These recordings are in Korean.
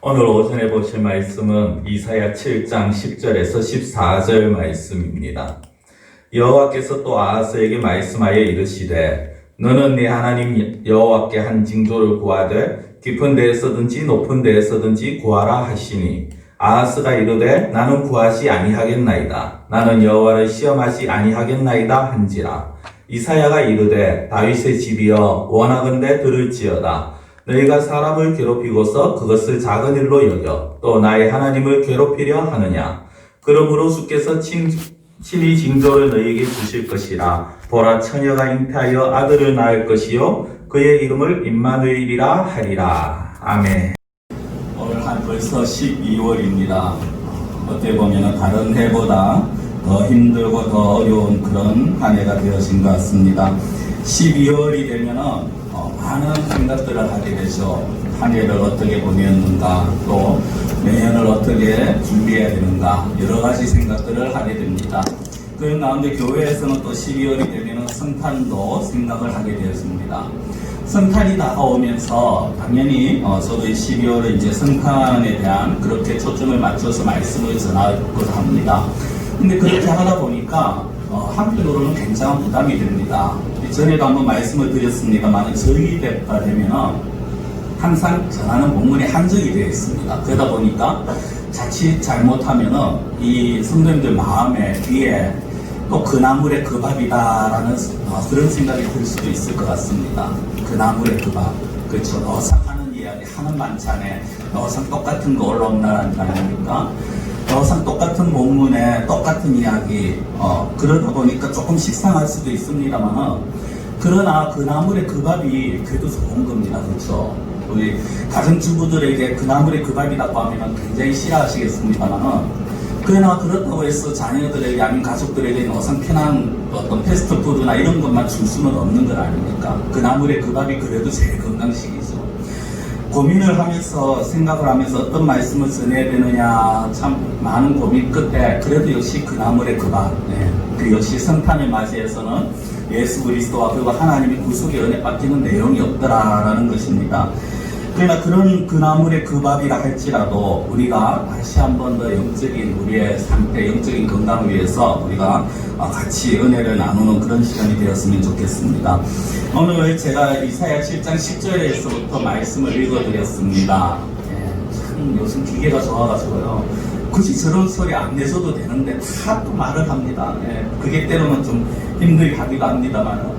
오늘 오전에 보실 말씀은 이사야 7장 10절에서 14절 말씀입니다. 여호와께서 또 아하스에게 말씀하여 이르시되 너는 네 하나님 여호와께 한 징조를 구하되 깊은 데에서든지 높은 데에서든지 구하라 하시니 아하스가 이르되 나는 구하지 아니하겠나이다. 나는 여호와를 시험하지 아니하겠나이다 한지라. 이사야가 이르되 다윗의 집이여 원하건대 들을지어다. 너희가 사람을 괴롭히고서 그것을 작은 일로 여겨 또 나의 하나님을 괴롭히려 하느냐. 그러므로 주께서 친히 징조를 너희에게 주실 것이라. 보라, 처녀가 잉태하여 아들을 낳을 것이요 그의 이름을 임마누엘이라 하리라. 아멘. 오늘 한 벌써 12월입니다. 어떻게 보면 다른 해보다 더 힘들고 더 어려운 그런 한 해가 되어진 것 같습니다. 12월이 되면은 많은 생각들을 하게 되죠. 한 해를 어떻게 보냈는가, 또 내년을 어떻게 준비해야 되는가, 여러 가지 생각들을 하게 됩니다. 그런 가운데 교회에서는 또 12월이 되면 성탄도 생각을 하게 되었습니다. 성탄이 다가오면서 당연히 저도 12월에 이제 성탄에 대한 그렇게 초점을 맞춰서 말씀을 전하고자 합니다. 근데 그렇게 하다 보니까 한편으로는 굉장한 부담이 됩니다. 전에도 한번 말씀을 드렸습니다만 저희 때가 되면 항상 전하는 본문이 한정이 되어 있습니다. 그러다 보니까 자칫 잘못하면 이 성도님들 마음에 귀에 또 그 나물의 그 밥이다라는 그런 생각이 들 수도 있을 것 같습니다. 그 나물의 그 밥, 그렇죠. 너상 하는 이야기, 하는 만찬에 너상 똑같은 거 올라온다는 거 아닙니까? 항상 똑같은 본문에 똑같은 이야기, 그러다 보니까 조금 식상할 수도 있습니다만, 그러나 그 나물의 그 밥이 그래도 좋은 겁니다. 그렇죠? 우리 가정주부들에게 그 나물의 그 밥이라고 하면 굉장히 싫어하시겠습니다만, 그러나 그렇다고 해서 자녀들에게 아니면 가족들에게 어상 편한 어떤 패스트푸드나 이런 것만 줄 수는 없는 것 아닙니까? 그 나물의 그 밥이 그래도 제일 건강식이죠. 고민을 하면서 생각을 하면서 어떤 말씀을 전해야 되느냐 참 많은 고민 끝에 그래도 역시 그 나물의 그 밥, 그 역시 성탄을 맞이해서는 예수 그리스도와 그리고 하나님의 구속의 은혜 받기는 내용이 없더라라는 것입니다. 그러나 그런 그 나물의 그 밥이라 할지라도 우리가 다시 한번 더 영적인 우리의 상태, 영적인 건강을 위해서 우리가 같이 은혜를 나누는 그런 시간이 되었으면 좋겠습니다. 오늘 제가 이사야 7장 10절에서부터 말씀을 읽어드렸습니다. 참 요즘 기계가 좋아가지고요. 굳이 저런 소리 안 내셔도 되는데 다 또 말을 합니다. 그게 때로는 좀 힘들게 하기도 합니다만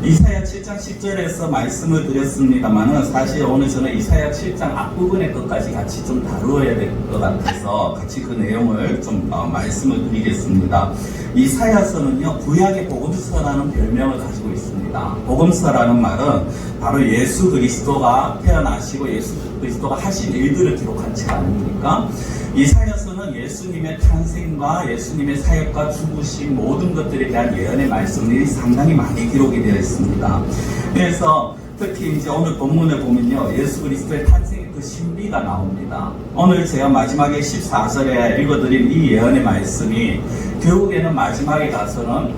이사야 7장 10절에서 말씀을 드렸습니다만은 사실 오늘 저는 이사야 7장 앞부분의 것까지 같이 좀 다루어야 될 것 같아서 같이 그 내용을 좀 말씀을 드리겠습니다. 이사야서는요 구약의 복음서라는 별명을 가지고 있습니다. 복음서라는 말은 바로 예수 그리스도가 태어나시고 예수 그리스도가 하신 일들을 기록한 책 아닙니까? 이사야서는 예수님의 탄생과 예수님의 사역과 죽으심 모든 것들에 대한 예언의 말씀들이 상당히 많이 기록이 되어 있습니다. 그래서 특히 이제 오늘 본문을 보면요 예수 그리스도의 탄생의 그 신비가 나옵니다. 오늘 제가 마지막에 14절에 읽어드린 이 예언의 말씀이 결국에는 마지막에 가서는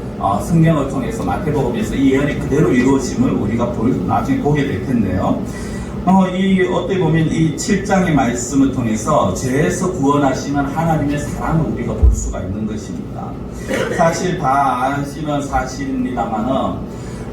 성경을 통해서 마태복음에서 이 예언이 그대로 이루어짐을 우리가 나중에 보게 될 텐데요. 어떻게 보면 이 7장의 말씀을 통해서 죄에서 구원하시는 하나님의 사랑을 우리가 볼 수가 있는 것입니다. 사실 다 아시는 사실입니다만은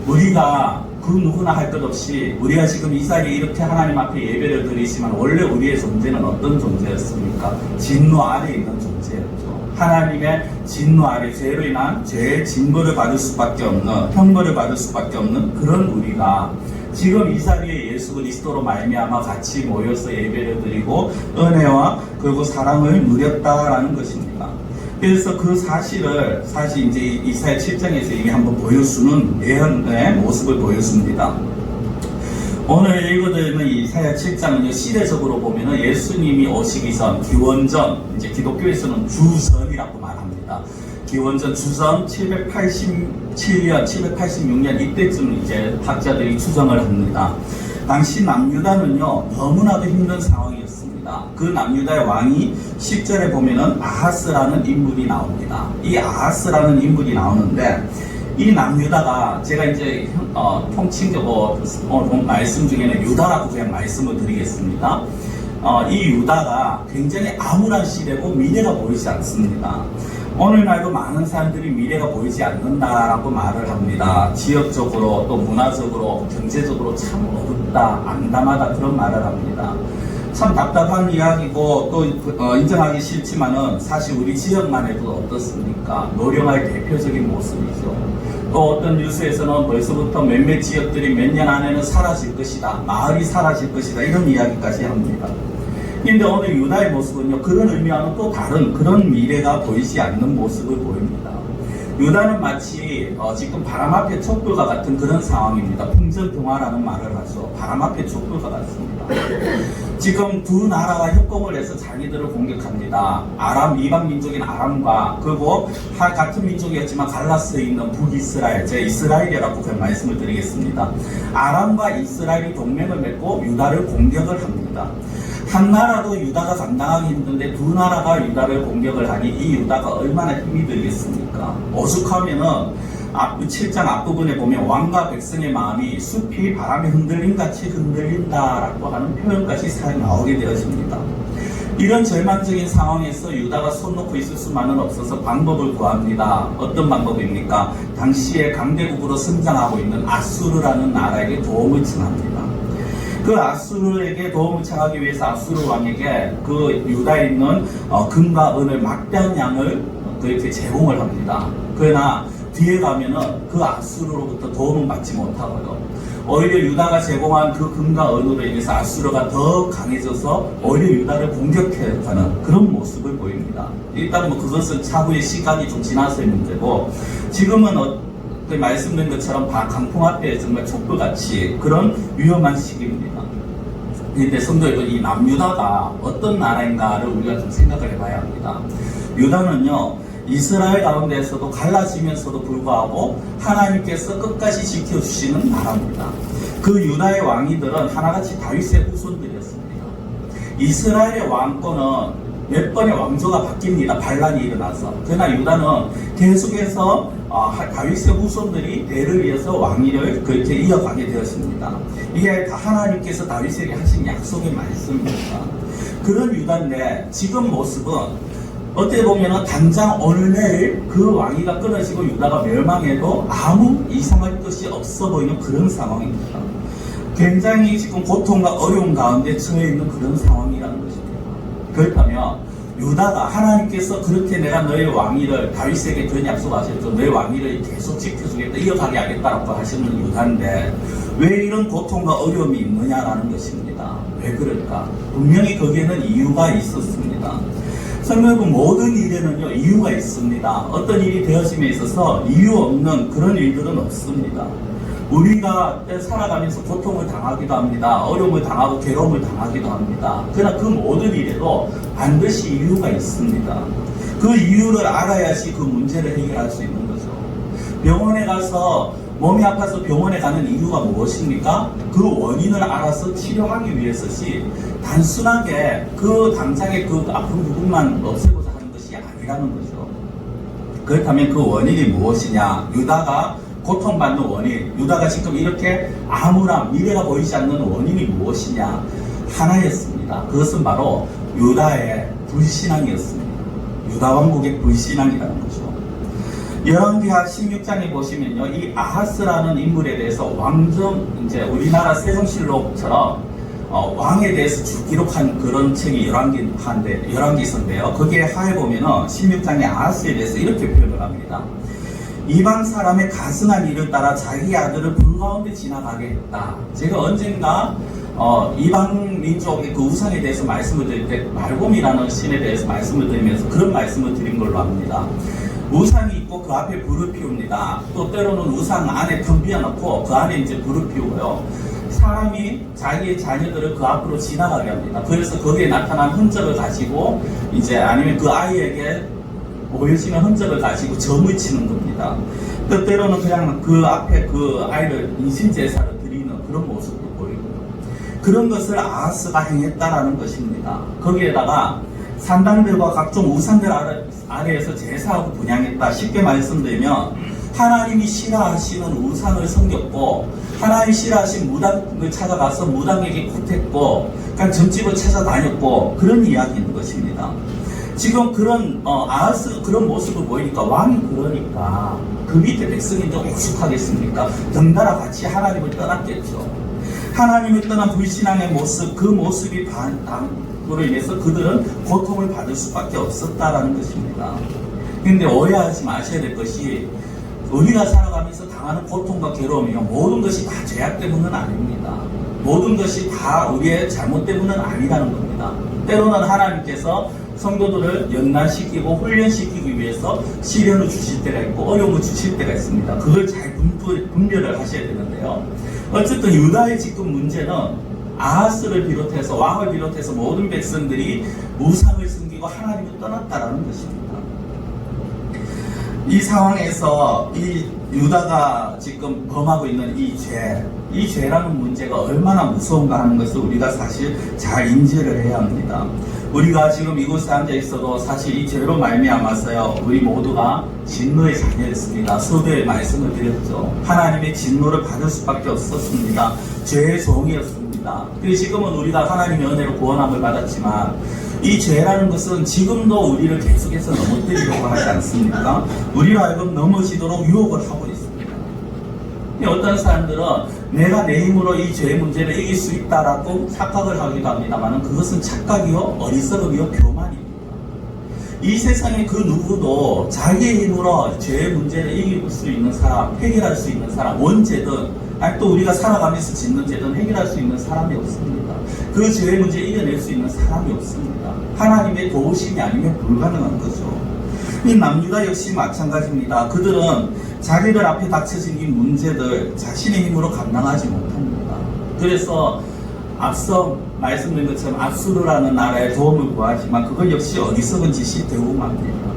우리가 그 누구나 할 것 없이 우리가 지금 이 자리에 이렇게 하나님 앞에 예배를 드리지만 원래 우리의 존재는 어떤 존재였습니까? 진노 아래에 있는 존재였죠. 하나님의 진노 아래 죄로 인한 죄의 징벌을 받을 수밖에 없는 형벌을 받을 수밖에 없는 그런 우리가 지금 이 자리에 예수 그리스도로 말미암아 같이 모여서 예배를 드리고 은혜와 그리고 사랑을 누렸다라는 것입니다. 그래서 그 사실을 사실 이제 이사야 7장에서 이미 한번 보여주는 예언의 모습을 보여줍니다. 오늘 읽어드리는 이사야 7장은 시대적으로 보면은 예수님이 오시기 전, 기원전, 이제 기독교에서는 주전이라고 말합니다. 기원전 주전 787년, 786년 이때쯤 이제 학자들이 추정을 합니다. 당시 남유다는요 너무나도 힘든 상황이었습니다. 그 남유다의 왕이 10절에 보면은 아하스라는 인물이 나옵니다. 이 아하스라는 인물이 나오는데 이 남유다가 제가 이제 통칭적으로 말씀 중에는 유다라고 그냥 말씀을 드리겠습니다. 이 유다가 굉장히 암울한 시대고 미래가 보이지 않습니다. 오늘날도 많은 사람들이 미래가 보이지 않는다라고 말을 합니다. 지역적으로 또 문화적으로 경제적으로 참 어둡다, 암담하다 그런 말을 합니다. 참 답답한 이야기고 또 인정하기 싫지만은 사실 우리 지역만 해도 어떻습니까? 노령화의 대표적인 모습이죠. 또 어떤 뉴스에서는 벌써부터 몇몇 지역들이 몇 년 안에는 사라질 것이다, 마을이 사라질 것이다 이런 이야기까지 합니다. 그런데 오늘 유다의 모습은요, 그런 의미와는 또 다른 그런 미래가 보이지 않는 모습을 보입니다. 유다는 마치 지금 바람 앞에 촛불과 같은 그런 상황입니다. 풍전등화라는 말을 하죠. 바람 앞에 촛불과 같습니다. 지금 두 나라가 협공을 해서 자기들을 공격합니다. 이방 민족인 아람과 그리고 같은 민족이었지만 갈라서 있는 북이스라엘, 제 이스라엘이라고 그냥 말씀을 드리겠습니다. 아람과 이스라엘이 동맹을 맺고 유다를 공격을 합니다. 한 나라도 유다가 감당하기 힘든데 두 나라가 유다를 공격을 하니 이 유다가 얼마나 힘이 들겠습니까? 오죽하면은 7장 앞부분에 보면 왕과 백성의 마음이 숲이 바람에 흔들림같이 흔들린다라고 하는 표현까지 나오게 되어집니다. 이런 절망적인 상황에서 유다가 손 놓고 있을 수만은 없어서 방법을 구합니다. 어떤 방법입니까? 당시에 강대국으로 성장하고 있는 아수르라는 나라에게 도움을 청합니다. 그 아수르에게 도움을 청하기 위해서 아수르 왕에게 그 유다에 있는 금과 은을 막대한 양을 그렇게 제공을 합니다. 그러나 뒤에 가면은 그 아수르로부터 도움을 받지 못하고요. 오히려 유다가 제공한 그 금과 은으로 인해서 아수르가 더 강해져서 오히려 유다를 공격해가는 그런 모습을 보입니다. 일단 뭐 그것은 차후의 시간이 좀 지나서의 문제고, 지금은 말씀드린 것처럼 강풍 앞에 정말 촛불같이 그런 위험한 시기입니다. 그런데 성도 여러분, 이 남유다가 어떤 나라인가를 우리가 좀 생각을 해봐야 합니다. 유다는요, 이스라엘 가운데에서도 갈라지면서도 불구하고 하나님께서 끝까지 지켜주시는 나라입니다. 그 유다의 왕이들은 하나같이 다윗의 후손들이었습니다. 이스라엘의 왕권은 몇 번의 왕조가 바뀝니다. 반란이 일어나서. 그러나 유다는 계속해서 다윗의 후손들이 대를 이어서 왕위를 그렇게 이어가게 되었습니다. 이게 다 하나님께서 다윗에게 하신 약속의 말씀입니다. 그런 유다인데 지금 모습은 어떻게 보면 당장 오늘 내일 그 왕위가 끊어지고 유다가 멸망해도 아무 이상할 것이 없어 보이는 그런 상황입니다. 굉장히 지금 고통과 어려움 가운데 처해 있는 그런 상황이라는 것입니다. 그렇다면 유다가 하나님께서 그렇게 내가 너의 왕위를 다윗에게 그런 약속하셨죠. 너의 왕위를 계속 지켜주겠다, 이어가게 하겠다라고 하시는 유다인데 왜 이런 고통과 어려움이 있느냐라는 것입니다. 왜 그럴까? 분명히 거기에는 이유가 있었습니다. 성도 여러분, 모든 일에는요 이유가 있습니다. 어떤 일이 되어짐에 있어서 이유 없는 그런 일들은 없습니다. 우리가 살아가면서 고통을 당하기도 합니다. 어려움을 당하고 괴로움을 당하기도 합니다. 그러나 그 모든 일에도 반드시 이유가 있습니다. 그 이유를 알아야지 그 문제를 해결할 수 있는 거죠. 병원에 가서 몸이 아파서 병원에 가는 이유가 무엇입니까? 그 원인을 알아서 치료하기 위해서지 단순하게 그 당장의 그 아픈 부분만 없애고자 하는 것이 아니라는 거죠. 그렇다면 그 원인이 무엇이냐? 유다가 고통받는 원인, 유다가 지금 이렇게 암울한 미래가 보이지 않는 원인이 무엇이냐? 하나였습니다. 그것은 바로 유다의 불신앙이었습니다. 유다 왕국의 불신앙이라는 거죠. 열왕기하 16장에 보시면요, 이 아하스라는 인물에 대해서 이제 우리나라 세종실록처럼 왕에 대해서 기록한 그런 책이 열왕기서인데요. 거기에 하에 보면은 16장에 아하스에 대해서 이렇게 표현을 합니다. 이방 사람의 가증한 일을 따라 자기 아들을 불 가운데 지나가게 했다. 제가 언젠가 이방 민족의 그 우상에 대해서 말씀을 드릴 때 말곰이라는 신에 대해서 말씀을 드리면서 그런 말씀을 드린 걸로 합니다. 우상이 있고 그 앞에 불을 피웁니다. 또 때로는 우상 안에 텅 비워놓고 그 안에 이제 불을 피우고요. 사람이 자기의 자녀들을 그 앞으로 지나가게 합니다. 그래서 거기에 나타난 흔적을 가지고 이제 아니면 그 아이에게 보여지는 흔적을 가지고 점을 치는 겁니다. 또 때로는 그냥 그 앞에 그 아이를 인신제사를 드리는 그런 모습도 보이고요. 그런 것을 아하스가 행했다라는 것입니다. 거기에다가 산당들과 각종 우상들 아래에서 제사하고 분향했다. 쉽게 말씀드리면 하나님이 싫어하시는 우상을 섬겼고 하나님이 싫어하신 무당을 찾아가서 무당에게 굿했고 그러니까 점집을 찾아다녔고 그런 이야기인 것입니다. 지금 그런 아하스 그런 모습을 보이니까 왕이 그러니까 그 밑에 백성이 좀 오죽하겠습니까? 덩달아 같이 하나님을 떠났겠죠. 하나님을 떠난 불신앙의 모습, 그 모습이 반으로 인해서 그들은 고통을 받을 수밖에 없었다라는 것입니다. 그런데 오해하지 마셔야 될 것이 우리가 살아가면서 당하는 고통과 괴로움이요 모든 것이 다 죄악 때문은 아닙니다. 모든 것이 다 우리의 잘못 때문은 아니라는 겁니다. 때로는 하나님께서 성도들을 연단시키고 훈련시키기 위해서 시련을 주실 때가 있고 어려움을 주실 때가 있습니다. 그걸 잘 분별을 하셔야 되는데요. 어쨌든 유다의 지금 문제는 아하스를 비롯해서 왕을 비롯해서 모든 백성들이 우상을 섬기고 하나님을 떠났다라는 것입니다. 이 상황에서 이 유다가 지금 범하고 있는 이 죄라는 문제가 얼마나 무서운가 하는 것을 우리가 사실 잘 인지를 해야 합니다. 우리가 지금 이곳에 앉아 있어도 사실 이 죄로 말미암아서요 우리 모두가 진노의 자녀였습니다. 서두에 말씀을 드렸죠. 하나님의 진노를 받을 수밖에 없었습니다. 죄의 종이었습니다. 그리고 지금은 우리가 하나님의 은혜로 구원함을 받았지만 이 죄라는 것은 지금도 우리를 계속해서 넘어뜨리려고 하지 않습니까? 우리로 하여금 넘어지도록 유혹을 하고 있습니다. 어떤 사람들은 내가 내 힘으로 이 죄의 문제를 이길 수 있다라고 착각을 하기도 합니다만 그것은 착각이요 어리석음이요 교만입니다. 이 세상에 그 누구도 자기의 힘으로 죄의 문제를 이길 수 있는 사람, 해결할 수 있는 사람, 원죄든 아니 또 우리가 살아가면서 짓는 죄든 해결할 수 있는 사람이 없습니다. 그 죄의 문제 이겨낼 수 있는 사람이 없습니다. 하나님의 도우심이 아니면 불가능한 거죠. 이 남유다 역시 마찬가지입니다. 그들은 자기들 앞에 닥쳐진 이 문제들 자신의 힘으로 감당하지 못합니다. 그래서 앞서 말씀드린 것처럼 압수르라는 나라의 도움을 구하지만 그걸 역시 어리석은 짓이 되고 맙니다.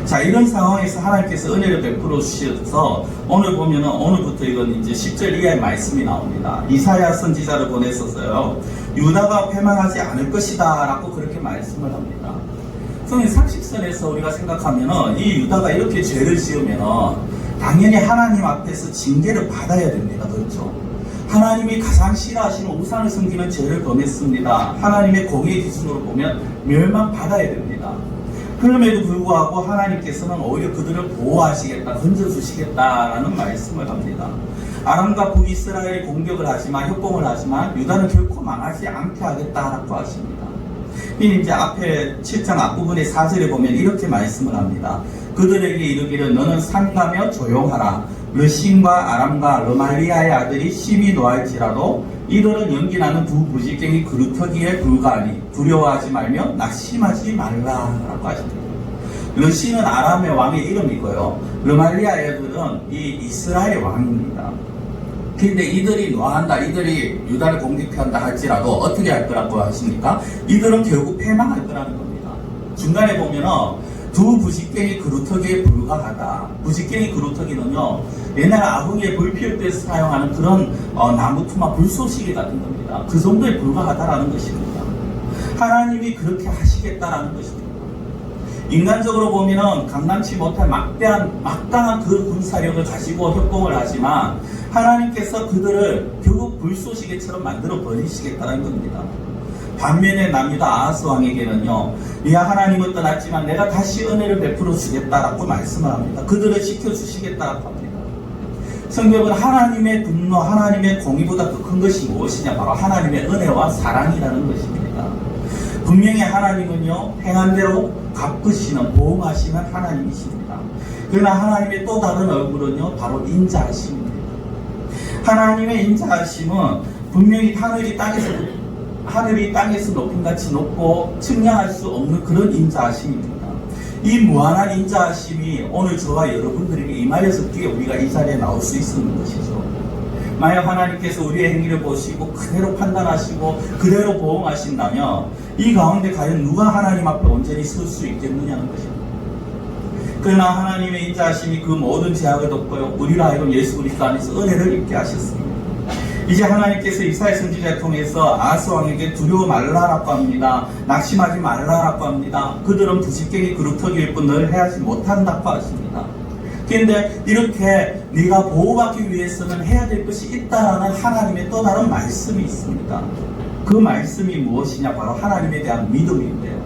자, 이런 상황에서 하나님께서 은혜를 베풀어 주셔서 오늘 보면은 오늘부터 이건 이제 10절 이하의 말씀이 나옵니다. 이사야 선지자를 보냈었어요. 유다가 패망하지 않을 것이다 라고 그렇게 말씀을 합니다. 성인 상식선에서 우리가 생각하면은 이 유다가 이렇게 죄를 지으면은 당연히 하나님 앞에서 징계를 받아야 됩니다. 그렇죠? 하나님이 가장 싫어하시는 우상을 섬기는 죄를 범했습니다. 하나님의 공의 기준으로 보면 멸망받아야 됩니다. 그럼에도 불구하고 하나님께서는 오히려 그들을 보호하시겠다, 건져주시겠다라는 말씀을 합니다. 아람과 북이스라엘이 공격을 하지만 협공을 하지만 유다는 결코 망하지 않게 하겠다라고 하십니다. 이제 앞에 7장 앞부분의 4절에 보면 이렇게 말씀을 합니다. 그들에게 이르기를 너는 상가며 조용하라. 르신과 아람과 르말리아의 아들이 심히 노할지라도 이들은 연기나는 두 부지깽이 그루터기에 불과하니 두려워하지 말며 낙심하지 말라라고 하십니다. 르신은 아람의 왕의 이름이고요. 르말리아의 아들은 이 이스라엘 왕입니다. 근데 이들이 노한다, 이들이 유다를 공격한다 할지라도 어떻게 할 거라고 하십니까? 이들은 결국 패망할 거라는 겁니다. 중간에 보면은 두 부지깽이 그루터기에 불과하다. 부지깽이 그루터기는요, 옛날 아궁이에 불 피울 때 사용하는 그런 나무 투마 불쏘시개 같은 겁니다. 그 정도에 불과하다라는 것입니다. 하나님이 그렇게 하시겠다라는 것입니다. 인간적으로 보면은 강남치 못할 막강한 그 군사력을 가지고 협공을 하지만 하나님께서 그들을 결국 불쏘시개처럼 만들어 버리시겠다는 겁니다. 반면에 남유다 아하스 왕에게는요, 네가 하나님을 떠났지만 내가 다시 은혜를 베풀어 주겠다라고 말씀을 합니다. 그들을 지켜주시겠다라고 합니다. 성경은 하나님의 분노, 하나님의 공의보다 더 큰 것이 무엇이냐? 바로 하나님의 은혜와 사랑이라는 것입니다. 분명히 하나님은요, 행한 대로 갚으시는, 보응하시는 하나님이십니다. 그러나 하나님의 또 다른 얼굴은요, 바로 인자하심입니다. 하나님의 인자하심은 분명히 하늘이 땅에서 높임같이 높고 측량할 수 없는 그런 인자하심입니다. 이 무한한 인자하심이 오늘 저와 여러분들에게 임하였었기에 우리가 이 자리에 나올 수 있었는 것이죠. 만약 하나님께서 우리의 행위를 보시고 그대로 판단하시고 그대로 보응하신다면 이 가운데 과연 누가 하나님 앞에 온전히 설 수 있겠느냐는 것입니다. 그러나 하나님의 인자하심이 그 모든 제약을 덮고요, 우리로 하여금 예수 그리스도 안에서 은혜를 입게 하셨습니다. 이제 하나님께서 이사야 선지자를 통해서 아하스 왕에게 두려워 말라라고 합니다. 낙심하지 말라라고 합니다. 그들은 부식갱이 그루터기일 뿐을 해하지 못한다고 하십니다. 그런데 이렇게 네가 보호받기 위해서는 해야 될 것이 있다라는 하나님의 또 다른 말씀이 있습니다. 그 말씀이 무엇이냐? 바로 하나님에 대한 믿음인데요.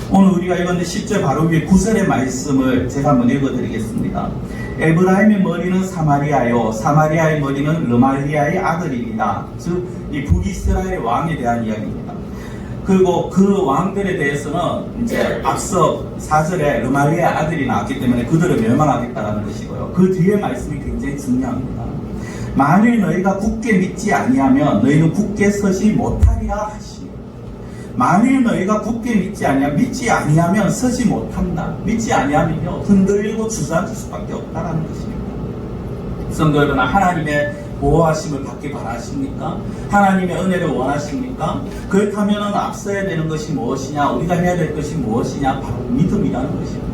오늘 우리가 읽었는데 10절 바로 위에 9절의 말씀을 제가 한번 읽어드리겠습니다. 에브라임의 머리는 사마리아요, 사마리아의 머리는 르말리아의 아들입니다. 즉 이 북이스라엘 왕에 대한 이야기입니다. 그리고 그 왕들에 대해서는 이제 앞서 4절에 르말리아의 아들이 나왔기 때문에 그들을 멸망하겠다는 것이고요. 그 뒤에 말씀이 굉장히 중요합니다. 만일 너희가 굳게 믿지 아니하면 너희는 굳게 서지 못하리라 하시니, 만일 너희가 굳게 믿지 아니하면 서지 못한다. 믿지 아니하면요 흔들리고 주저앉을 수밖에 없다라는 것입니다. 성도 여러분, 하나님의 보호하심을 받기 바라십니까? 하나님의 은혜를 원하십니까? 그렇다면 앞서야 되는 것이 무엇이냐? 우리가 해야 될 것이 무엇이냐? 바로 믿음이라는 것입니다.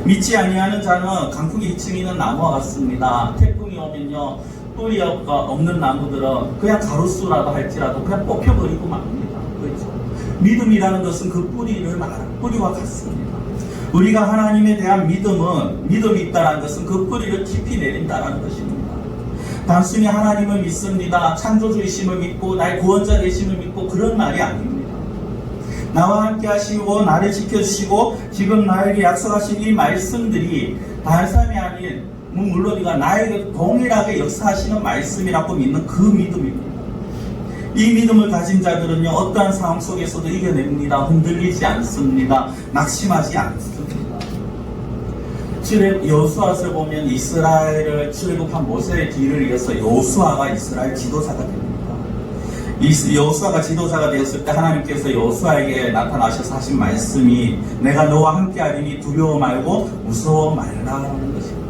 믿지 아니하는 자는 강풍이 휘청이는 나무와 같습니다. 태풍이 오면요 뿌리가 없는 나무들은 그냥 가로수라도 할지라도 그냥 뽑혀버리고 맙니다. 그렇죠? 믿음이라는 것은 그 뿌리와 같습니다. 우리가 하나님에 대한 믿음이 있다는 것은 그 뿌리를 깊이 내린다는 것입니다. 단순히 하나님을 믿습니다, 창조주이심을 믿고 나의 구원자 되심을 믿고 그런 말이 아닙니다. 나와 함께 하시고 나를 지켜주시고 지금 나에게 약속하신 이 말씀들이 다른 사람이 아닌 물론 이가 나에게 동일하게 역사하시는 말씀이라고 믿는 그 믿음입니다. 이 믿음을 가진 자들은요 어떠한 상황 속에서도 이겨냅니다. 흔들리지 않습니다. 낙심하지 않습니다. 여호수아서 보면 이스라엘을 출애굽한 모세의 뒤를 이어서 여호수아가 이스라엘 지도자가 됩니다. 여호수아가 지도자가 되었을 때 하나님께서 여호수아에게 나타나셔서 하신 말씀이 내가 너와 함께하리니 두려워 말고 무서워 말라라는 것입니다.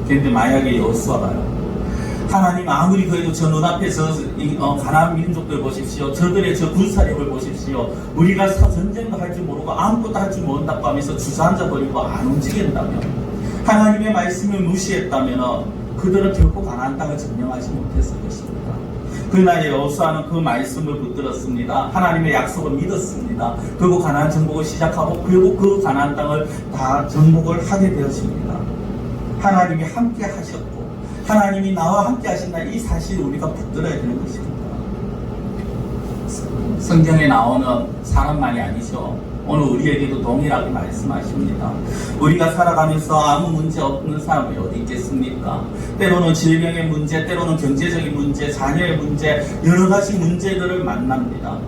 그런데 만약에 여호수아가요 하나님 아무리 그래도 저 눈앞에서 가나안 민족들 보십시오. 저들의 저 군사력을 보십시오. 우리가 전쟁도 할 줄 모르고 아무것도 할 줄 모른다고 하면서 주저앉아버리고 안 움직인다면, 하나님의 말씀을 무시했다면 그들은 결코 가나안 땅을 점령하지 못했을 것입니다. 그러나 여호수아는 그 말씀을 붙들었습니다. 하나님의 약속을 믿었습니다. 그리고 가나안 정복을 시작하고 결국 그 가나안 땅을 다 정복을 하게 되었습니다. 하나님이 함께 하셨고 하나님이 나와 함께 하신다, 이 사실을 우리가 붙들어야 되는 것입니다. 성경에 나오는 사람만이 아니죠. 오늘 우리에게도 동일하게 말씀하십니다. 우리가 살아가면서 아무 문제 없는 사람이 어디 있겠습니까? 때로는 질병의 문제, 때로는 경제적인 문제, 자녀의 문제, 여러 가지 문제들을 만납니다.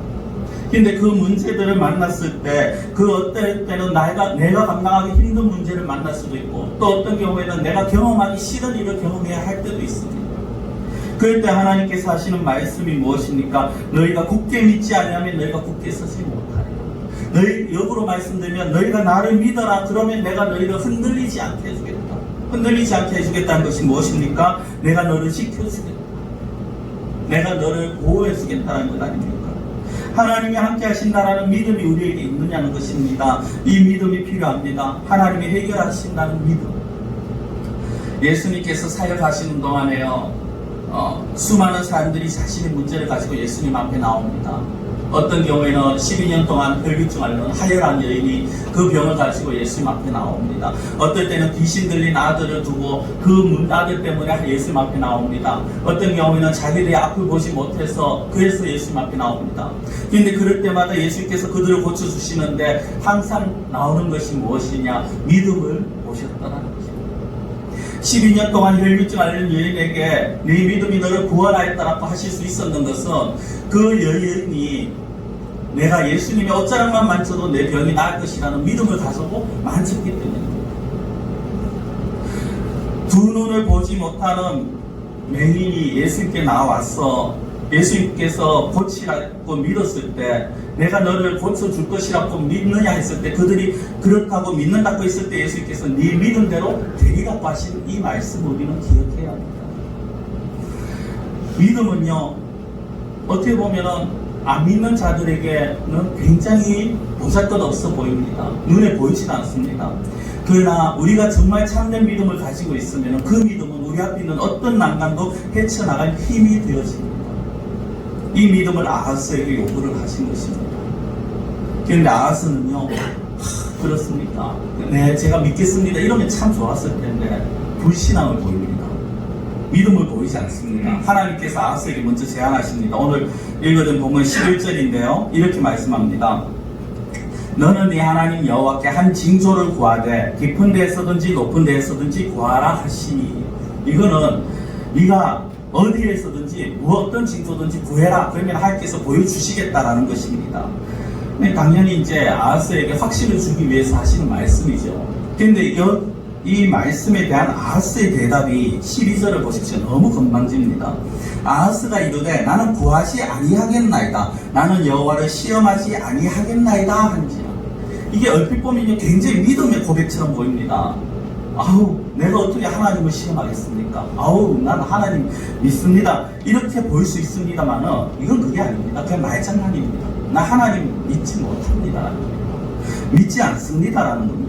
근데 그 문제들을 만났을 때 그 어떨 때는 내가 감당하기 힘든 문제를 만날 수도 있고 또 어떤 경우에는 내가 경험하기 싫은 일을 경험해야 할 때도 있습니다. 그럴 때 하나님께서 하시는 말씀이 무엇입니까? 너희가 굳게 믿지 않으면 너희가 굳게 서지 못하리라. 너희 역으로 말씀드리면 너희가 나를 믿어라. 그러면 내가 너희를 흔들리지 않게 해주겠다. 흔들리지 않게 해주겠다는 것이 무엇입니까? 내가 너를 지켜주겠다. 내가 너를 보호해주겠다는 것 아닙니까? 하나님이 함께 하신다라는 믿음이 우리에게 있느냐는 것입니다. 이 믿음이 필요합니다. 하나님이 해결하신다는 믿음. 예수님께서 사역하시는 동안에요 수많은 사람들이 자신의 문제를 가지고 예수님 앞에 나옵니다. 어떤 경우에는 12년 동안 혈기증 앓는 하혈한 여인이 그 병을 가지고 예수님 앞에 나옵니다. 어떨 때는 귀신 들린 아들을 두고 그 아들 때문에 예수님 앞에 나옵니다. 어떤 경우에는 자기들의 앞을 보지 못해서 그래서 예수님 앞에 나옵니다. 그런데 그럴 때마다 예수님께서 그들을 고쳐주시는데 항상 나오는 것이 무엇이냐? 믿음을 보셨다는 것입니다. 12년 동안 혈기증 앓는 여인에게 네 믿음이 너를 구원하였다라고 하실 수 있었는 것은 그 여인이 내가 예수님의 옷자락만 만져도 내 병이 나을 것이라는 믿음을 가지고 만졌기 때문입니다. 두 눈을 보지 못하는 맹인이 예수님께 나와서 예수님께서 고치라고 믿었을 때 내가 너를 고쳐줄 것이라고 믿느냐 했을 때 그들이 그렇다고 믿는다고 했을 때 예수님께서 네 믿음대로 되리라고 하신 이 말씀을 우리는 기억해야 합니다. 믿음은요 어떻게 보면은 안 믿는 자들에게는 굉장히 보잘것없어 보입니다. 눈에 보이지도 않습니다. 그러나 우리가 정말 참된 믿음을 가지고 있으면 그 믿음은 우리 앞에 있는 어떤 난간도 헤쳐나갈 힘이 되어집니다. 이 믿음을 아하스에게 요구를 하신 것입니다. 그런데 아하스는요 그렇습니까? 네 제가 믿겠습니다 이러면 참 좋았을 텐데 불신앙을 보입니다. 믿음을 보이지 않습니다. 하나님께서 아하스에게 먼저 제안하십니다. 오늘 읽어준 본문 11절인데요. 이렇게 말씀합니다. 너는 네 하나님 여호와께 한 징조를 구하되 깊은 데에서든지 높은 데에서든지 구하라 하시니. 이거는 네가 어디에서든지 어떤 징조든지 구해라. 그러면 하나님께서 보여주시겠다라는 것입니다. 당연히 이제 아하스에게 확신을 주기 위해서 하시는 말씀이죠. 그런데 이 말씀에 대한 아하스의 대답이 12절을 보십시오. 너무 건방집니다. 아하스가 이르되 나는 구하지 아니하겠나이다. 나는 여호와를 시험하지 아니하겠나이다 한지라. 이게 얼핏 보면 굉장히 믿음의 고백처럼 보입니다. 아우, 내가 어떻게 하나님을 시험하겠습니까? 아우, 나는 하나님 믿습니다. 이렇게 보일 수 있습니다만은 이건 그게 아닙니다. 그냥 말장난입니다. 나 하나님 믿지 못합니다라는 겁니다. 믿지 않습니다라는 겁니다.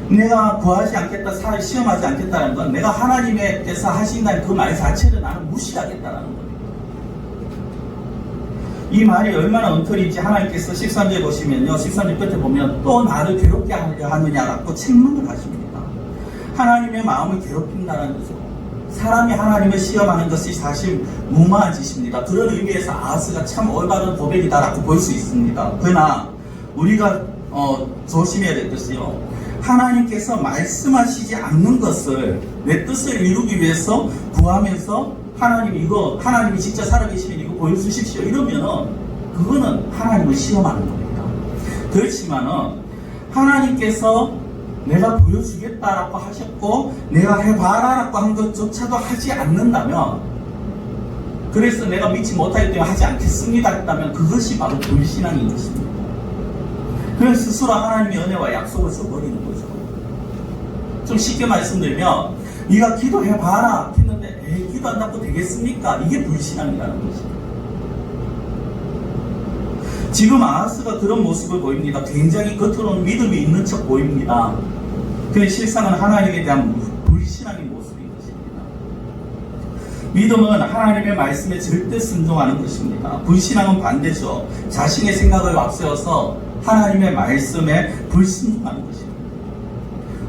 내가 구하지 않겠다, 시험하지 않겠다는 건 내가 하나님께서 하신다는 그 말 자체를 나는 무시하겠다는 겁니다. 이 말이 얼마나 엉터리인지 하나님께서 13절 보시면요. 13절 끝에 보면 또 나를 괴롭게 하려 하느냐라고 책망을 하십니다. 하나님의 마음을 괴롭힌다는 거죠. 사람이 하나님을 시험하는 것이 사실 무모한 짓입니다. 그런 의미에서 아하스가 참 올바른 고백이다라고 볼 수 있습니다. 그러나 우리가 조심해야 될 것이요. 하나님께서 말씀하시지 않는 것을 내 뜻을 이루기 위해서 구하면서 하나님이 진짜 살아계시면 이거 보여주십시오. 이러면은 그거는 하나님을 시험하는 겁니다. 그렇지만은 하나님께서 내가 보여주겠다라고 하셨고 내가 해봐라라고 한 것조차도 하지 않는다면, 그래서 내가 믿지 못하기 때문에 하지 않겠습니다 했다면 그것이 바로 불신앙인 것입니다. 그래서 스스로 하나님의 은혜와 약속을 써버리는 거죠. 좀 쉽게 말씀드리면 네가 기도해봐라 했는데 기도한다고 되겠습니까? 이게 불신앙이라는 것입니다. 지금 아하스가 그런 모습을 보입니다. 굉장히 겉으로는 믿음이 있는 척 보입니다. 그 실상은 하나님에 대한 불신앙의 모습인 것입니다. 믿음은 하나님의 말씀에 절대 순종하는 것입니다. 불신앙은 반대죠. 자신의 생각을 앞세워서 하나님의 말씀에 불순종하는 것입니다.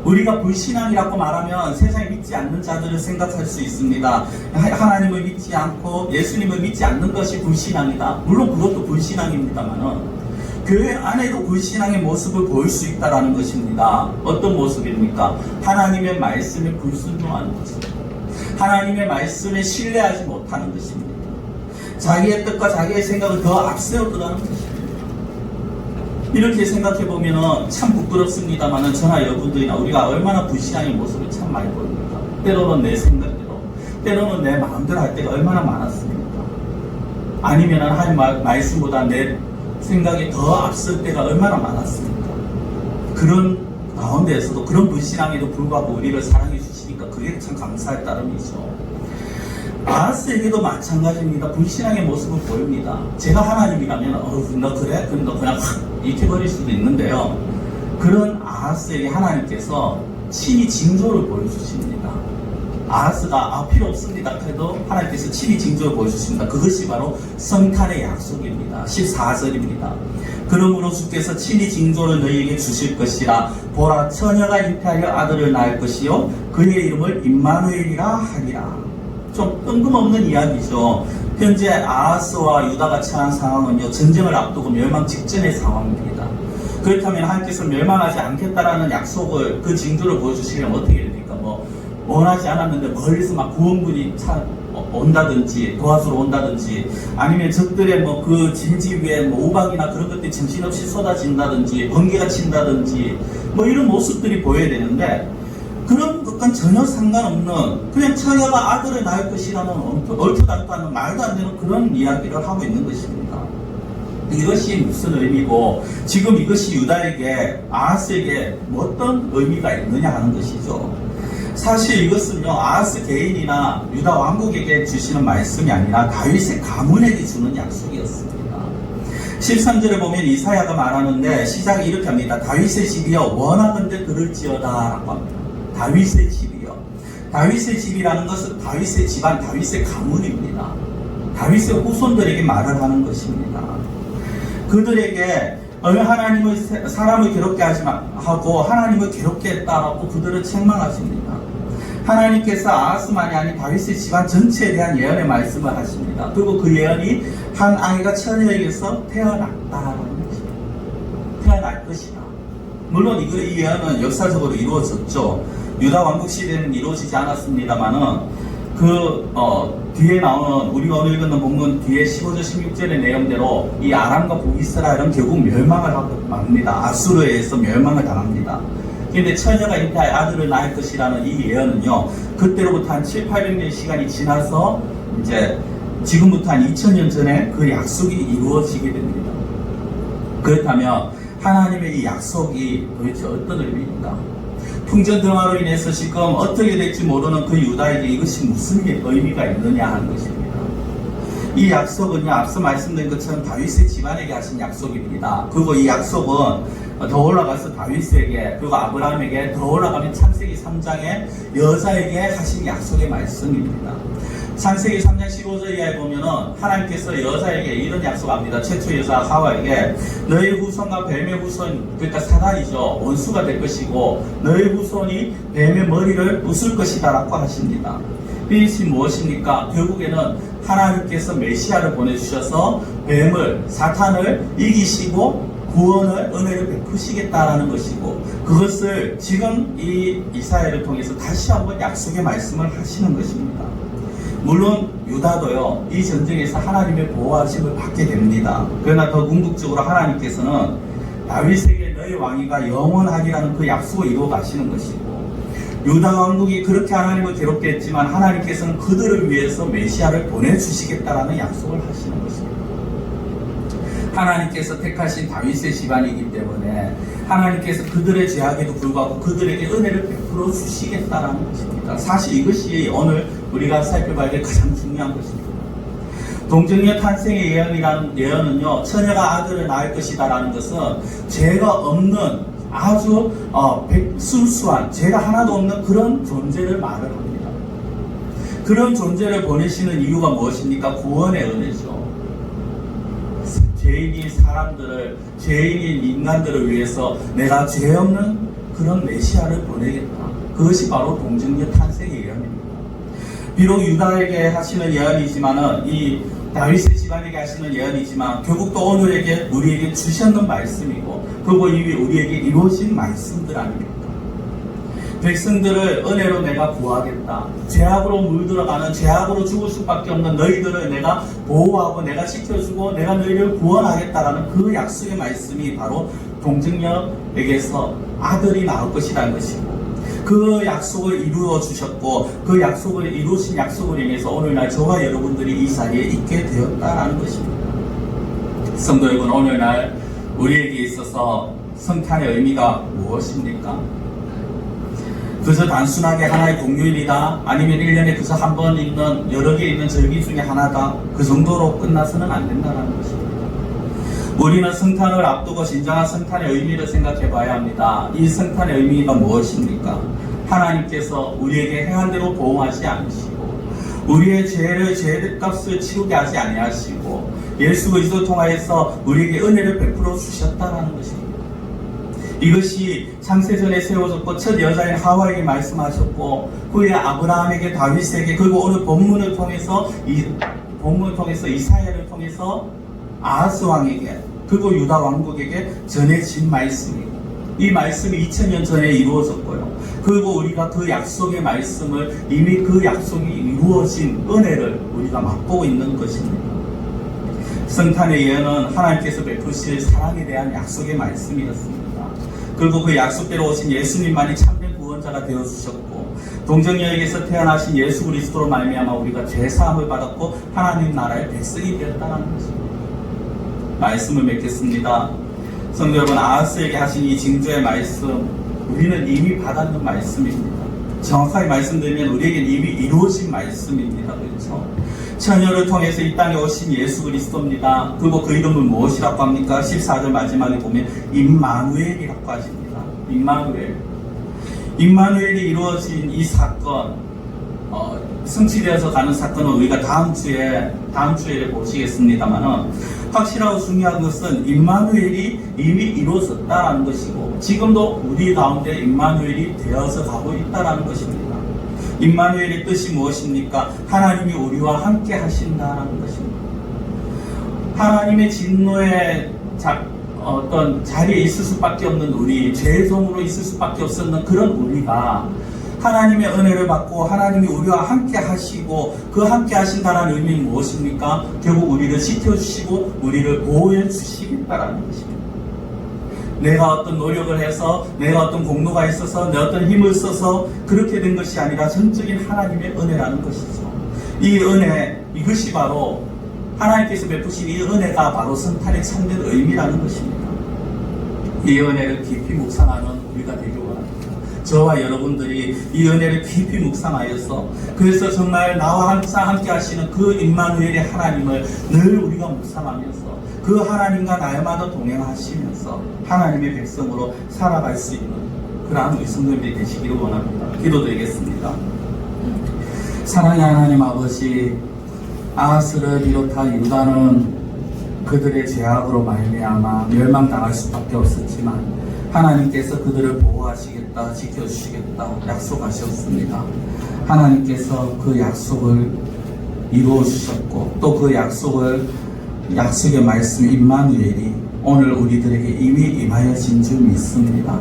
우리가 불신앙이라고 말하면 세상에 믿지 않는 자들을 생각할 수 있습니다. 하나님을 믿지 않고 예수님을 믿지 않는 것이 불신앙이다. 물론 그것도 불신앙입니다만은 교회 안에도 불신앙의 모습을 보일 수 있다는 것입니다. 어떤 모습입니까? 하나님의 말씀에 불순종하는 것입니다. 하나님의 말씀에 신뢰하지 못하는 것입니다. 자기의 뜻과 자기의 생각을 더 앞세워 들어가는 것입니다. 이렇게 생각해보면 참 부끄럽습니다만 저나 여러분들이나 우리가 얼마나 불신앙의 모습을 참 많이 보입니다. 때로는 내 생각대로, 때로는 내 마음대로 할 때가 얼마나 많았습니까? 아니면 하나님 말씀보다 내 생각이 더 앞설 때가 얼마나 많았습니까? 그런 가운데에서도 그런 불신앙에도 불구하고 우리를 사랑해 주시니까 그게 참 감사할 따름이죠. 아하스에게도 마찬가지입니다. 불신앙의 모습을 보입니다. 제가 하나님이라면 너 그래? 그럼 너 그냥 확 익혀버릴 수도 있는데요. 그런 아하스에게 하나님께서 친히 징조를 보여주십니다. 아하스가 필요 없습니다 해도 하나님께서 친히 징조를 보여주십니다. 그것이 바로 성탄의 약속입니다. 14절입니다. 그러므로 주께서 친히 징조를 너희에게 주실 것이라. 보라, 처녀가 잉태하여 아들을 낳을 것이요 그의 이름을 임마누엘이라 하리라. 좀 뜬금없는 이야기죠. 현재 아하스와 유다가 처한 상황은요, 전쟁을 앞두고 멸망 직전의 상황입니다. 그렇다면 하나님께서 멸망하지 않겠다라는 약속을, 그 징조를 보여주시려면 어떻게 됩니까? 원하지 않았는데 멀리서 막 구원군이 온다든지 도와주러 온다든지, 아니면 적들의 그 진지 위에 우박이나 그런 것들이 정신없이 쏟아진다든지 번개가 친다든지 이런 모습들이 보여야 되는데, 그런 것과는 전혀 상관없는, 그냥 처녀가 아들을 낳을 것이라는 얼토당토 않는 말도 안 되는 그런 이야기를 하고 있는 것입니다. 이것이 무슨 의미고 지금 이것이 유다에게, 아하스에게 어떤 의미가 있느냐 하는 것이죠. 사실 이것은요, 아하스 개인이나 유다 왕국에게 주시는 말씀이 아니라 다윗의 가문에게 주는 약속이었습니다. 13절에 보면 이사야가 말하는데 시작이 이렇게 합니다. 다윗의 집이여 원하건대 들을지어다 라고 합니다. 다윗의 집이요. 다윗의 집이라는 것은 다윗의 집안, 다윗의 가문입니다. 다윗의 후손들에게 말을 하는 것입니다. 그들에게 사람을 괴롭게 하지 하고 하나님을 괴롭게 했다라고 그들을 책망하십니다. 하나님께서 아하스만이 아닌 다윗의 집안 전체에 대한 예언의 말씀을 하십니다. 그리고 그 예언이 한 아이가 처녀에게서 태어났다라는 것입니다. 태어날 것이다. 물론 이 예언은 역사적으로 이루어졌죠. 유다 왕국 시대는 이루어지지 않았습니다만은 뒤에 나오는 우리가 오늘 읽은 본문 뒤에 15절 16절의 내용대로 이 아람과 북이스라엘은 결국 멸망을 하고 맙니다. 아수르에 의해서 멸망을 당합니다. 그런데 처녀가 잉태하여 아들을 낳을 것이라는 이 예언은요, 그때로부터 한 7, 800년 시간이 지나서 이제 지금부터 한 2000년 전에 그 약속이 이루어지게 됩니다. 그렇다면 하나님의 이 약속이 도대체 어떤 의미인가? 풍전등화로 인해서 지금 어떻게 될지 모르는 그 유다에게 이것이 무슨 의미가 있느냐 하는 것입니다. 이 약속은요, 앞서 말씀드린 것처럼 다윗의 집안에게 하신 약속입니다. 그리고 이 약속은 더 올라가서 다윗에게 그리고 아브라함에게 더 올라가면 창세기 3장에 여자에게 하신 약속의 말씀입니다. 창세기 3장 15절 이하에 보면은 하나님께서 여자에게 이런 약속합니다. 최초 여자 하와에게 너의 후손과 뱀의 후손, 그러니까 사단이죠, 원수가 될 것이고 너의 후손이 뱀의 머리를 부술 것이다 라고 하십니다. 이것이 무엇입니까? 결국에는 하나님께서 메시아를 보내주셔서 뱀을, 사탄을 이기시고 구원을, 은혜를 베푸시겠다라는 것이고, 그것을 지금 이 이사야를 통해서 다시 한번 약속의 말씀을 하시는 것입니다. 물론 유다도요, 이 전쟁에서 하나님의 보호하심을 받게 됩니다. 그러나 더 궁극적으로 하나님께서는 다윗에게 너의 왕위가 영원하리라는 그 약속을 이루어 가시는 것이고, 유다 왕국이 그렇게 하나님을 괴롭게 했지만 하나님께서는 그들을 위해서 메시아를 보내주시겠다라는 약속을 하시는 것입니다. 하나님께서 택하신 다윗의 집안이기 때문에 하나님께서 그들의 죄악에도 불구하고 그들에게 은혜를 베풀어 주시겠다라는 것입니다. 사실 이것이 오늘 우리가 살펴봐야 될 가장 중요한 것입니다. 동정녀 탄생의 예언이라는 예언은요, 처녀가 아들을 낳을 것이다라는 것은 죄가 없는 아주 순수한, 죄가 하나도 없는 그런 존재를 말을 합니다. 그런 존재를 보내시는 이유가 무엇입니까? 구원의 은혜죠. 죄인인 사람들을, 죄인인 인간들을 위해서 내가 죄 없는 그런 메시아를 보내겠다. 그것이 바로 동정녀 탄생의 예언입니다. 비록 유다에게 하시는 예언이지만은, 이 다윗의 집안에게 하시는 예언이지만 결국 또 오늘에게 우리에게 주셨는 말씀이고, 그리고 이미 우리에게 이루어진 말씀들 아닙니까? 백성들을 은혜로 내가 구하겠다. 죄악으로 물들어가는, 죄악으로 죽을 수밖에 없는 너희들을 내가 보호하고 내가 지켜주고 내가 너희를 구원하겠다라는 그 약속의 말씀이 바로 동정녀에게서 아들이 나올 것이라는 것이고, 그 약속을 이루어 주셨고 그 약속을 이루신 약속을 인해서 오늘날 저와 여러분들이 이 자리에 있게 되었다라는 것입니다. 성도 여러분, 오늘날 우리에게 있어서 성탄의 의미가 무엇입니까? 그저 단순하게 하나의 공휴일이다, 아니면 1년에 그저 한 번 있는 여러 개 있는 절기 중에 하나다, 그 정도로 끝나서는 안 된다는 것입니다. 우리는 성탄을 앞두고 진정한 성탄의 의미를 생각해 봐야 합니다. 이 성탄의 의미가 무엇입니까? 하나님께서 우리에게 행한 대로 보응하지 않으시고 우리의 죄값을 치우게 하지 아니하시고 예수 그리스도를 통하여서 우리에게 은혜를 베풀어 주셨다는 것입니다. 이것이 창세전에 세워졌고 첫 여자인 하와에게 말씀하셨고 후에 아브라함에게, 다윗에게, 그리고 오늘 본문을 통해서 이사야를 통해서 아하스 왕에게, 그리고 유다 왕국에게 전해진 말씀이고, 이 말씀이 2000년 전에 이루어졌고요. 그리고 우리가 그 약속의 말씀을, 이미 그 약속이 이루어진 은혜를 우리가 맛보고 있는 것입니다. 성탄의 예언은 하나님께서 베푸실 사랑에 대한 약속의 말씀이었습니다. 그리고 그 약속대로 오신 예수님만이 참된 구원자가 되어주셨고, 동정녀에게서 태어나신 예수 그리스도로 말미암아 우리가 죄사함을 받았고 하나님 나라의 백성이 되었다는 것입니다. 말씀을 맺겠습니다. 성도 여러분, 아하스에게 하신 이 징조의 말씀, 우리는 이미 받았는 말씀입니다. 정확하게 말씀드리면 우리에게 이미 이루어진 말씀입니다. 그렇죠? 처녀를 통해서 이 땅에 오신 예수 그리스도입니다. 그리고 그 이름은 무엇이라고 합니까? 14절 마지막에 보면 임마누엘이라고 하십니다. 임마누엘이 이루어진 이 사건, 성취되어서 가는 사건은 우리가 다음 주에 보시겠습니다만은, 확실하고 중요한 것은 임마누엘이 이미 이루어졌다라는 것이고 지금도 우리 가운데 임마누엘이 되어서 가고 있다라는 것입니다. 임마누엘의 뜻이 무엇입니까? 하나님이 우리와 함께 하신다는 것입니다. 하나님의 진노의 어떤 자리에 있을 수밖에 없는 우리, 죄성으로 있을 수밖에 없었는 그런 우리가 하나님의 은혜를 받고 하나님이 우리와 함께 하시고, 그 함께 하신다는 의미는 무엇입니까? 결국 우리를 지켜주시고 우리를 보호해 주시겠다라는 것입니다. 내가 어떤 노력을 해서, 내가 어떤 공로가 있어서, 내 어떤 힘을 써서 그렇게 된 것이 아니라 전적인 하나님의 은혜라는 것이죠. 이 은혜, 이것이 바로 하나님께서 베푸신 이 은혜가 바로 성탄의 참된 의미라는 것입니다. 이 은혜를 깊이 묵상하는 우리가 되길 원합니다. 저와 여러분들이 이 은혜를 깊이 묵상하여서, 그래서 정말 나와 항상 함께 하시는 그 임마누엘의 하나님을 늘 우리가 묵상하면서 그 하나님과 날마다 동행하시면서 하나님의 백성으로 살아갈 수 있는 그러한 우리 성도님들이 되시기를 원합니다. 기도드리겠습니다. 사랑의 하나님 아버지, 아하스를 비롯한 유다는 그들의 죄악으로 말미암아 멸망당할 수밖에 없었지만 하나님께서 그들을 보호하시겠다, 지켜주시겠다 약속하셨습니다. 하나님께서 그 약속을 이루어 주셨고, 또 그 약속의 말씀 임마누엘이 오늘 우리들에게 이미 임하여진 줄 믿습니다.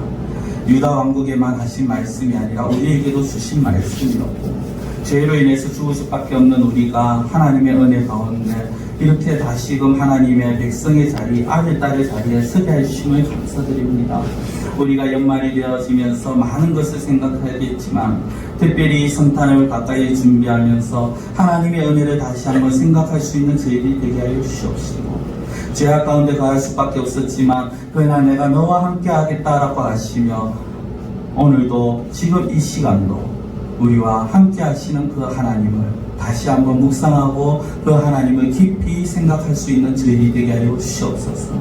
유다 왕국에만 하신 말씀이 아니라 우리에게도 주신 말씀이었고, 죄로 인해서 죽을 수밖에 없는 우리가 하나님의 은혜 가운데 이렇게 다시금 하나님의 백성의 자리, 아들, 딸의 자리에 서게 해주심을 감사드립니다. 우리가 연말이 되어지면서 많은 것을 생각하겠지만, 특별히 성탄을 가까이 준비하면서 하나님의 은혜를 다시 한번 생각할 수 있는 저희들이 되게 하여 주시옵시고, 죄악 가운데 가할 수밖에 없었지만 그러나 내가 너와 함께 하겠다라고 하시며, 오늘도 지금 이 시간도 우리와 함께 하시는 그 하나님을 다시 한번 묵상하고 그 하나님을 깊이 생각할 수 있는 저희들이 되게 하여 주시옵소서.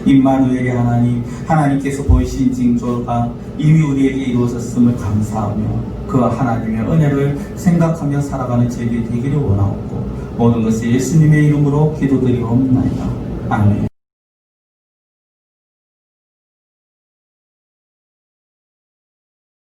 임마누엘의 하나님, 하나님께서 보이신 징조가 이미 우리에게 이루어졌음을 감사하며 그 하나님의 은혜를 생각하며 살아가는 저희들이 되기를 원하옵고, 모든 것을 예수님의 이름으로 기도드리옵나이다. 아멘.